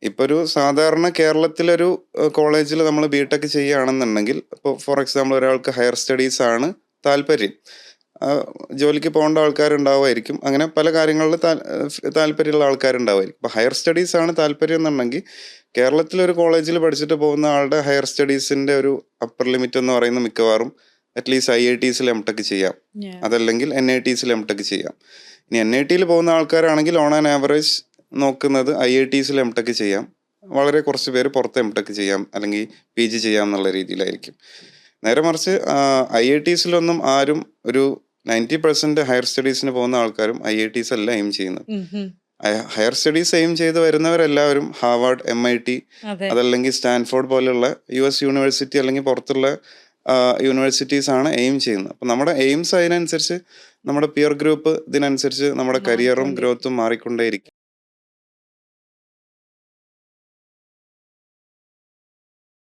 ഇപ്പൊ ഒരു സാധാരണ കേരളത്തിലൊരു കോളേജിൽ നമ്മൾ ബിടെക് ചെയ്യുകയാണെന്നുണ്ടെങ്കിൽ, ഇപ്പോൾ ഫോർ എക്സാമ്പിൾ ഒരാൾക്ക് ഹയർ സ്റ്റഡീസ് ആണ് താല്പര്യം. ആ, ജോലിക്ക് പോകേണ്ട ആൾക്കാരുണ്ടാവുമായിരിക്കും. അങ്ങനെ പല കാര്യങ്ങളിൽ താല്പര്യമുള്ള ആൾക്കാരുണ്ടാവുമായിരിക്കും. ഇപ്പോൾ ഹയർ സ്റ്റഡീസ് ആണ് താല്പര്യം എന്നുണ്ടെങ്കിൽ, കേരളത്തിലൊരു കോളേജിൽ പഠിച്ചിട്ട് പോകുന്ന ആളുടെ ഹയർ സ്റ്റഡീസിന്റെ ഒരു അപ്പർ ലിമിറ്റ് എന്ന് പറയുന്നത് മിക്കവാറും അറ്റ്ലീസ്റ്റ് IITസിൽ എംടെക് ചെയ്യാം, Yeah. അതല്ലെങ്കിൽ NITസിൽ എംടെക് ചെയ്യാം. ഇനി NITയിൽ പോകുന്ന ആൾക്കാരാണെങ്കിൽ ഓൺ ആൻ ആവറേജ് നോക്കുന്നത് IITസിൽ എംടെക് ചെയ്യാം, വളരെ കുറച്ച് പേര് പുറത്ത് എംടെക് ചെയ്യാം അല്ലെങ്കിൽ PG ചെയ്യാം എന്നുള്ള രീതിയിലായിരിക്കും. നേരെ മറിച്ച് IITസിലൊന്നും ആരും ഒരു 90% ഹയർ സ്റ്റഡീസിന് പോകുന്ന ആൾക്കാരും IITs അല്ല എയിം ചെയ്യുന്നത്. Mhm. ഹയർ സ്റ്റഡീസ് എയിം ചെയ്ത് വരുന്നവരെല്ലാവരും ഹാർവാർഡ്, MIT, അതെ. അതല്ലെങ്കിൽ സ്റ്റാൻഫോർഡ് പോലെയുള്ള US യൂണിവേഴ്സിറ്റി അല്ലെങ്കിൽ പുറത്തുള്ള യൂണിവേഴ്സിറ്റീസ് ആണ് എയിം ചെയ്യുന്നത്. അപ്പം നമ്മുടെ എയിംസ് അതിനനുസരിച്ച്, നമ്മുടെ പിയർ ഗ്രൂപ്പ് ഇതിനനുസരിച്ച് നമ്മുടെ കരിയറും മാറിക്കൊണ്ടിരിക്കും. ഗ്രോത്തും മാറിക്കൊണ്ടേയിരിക്കും.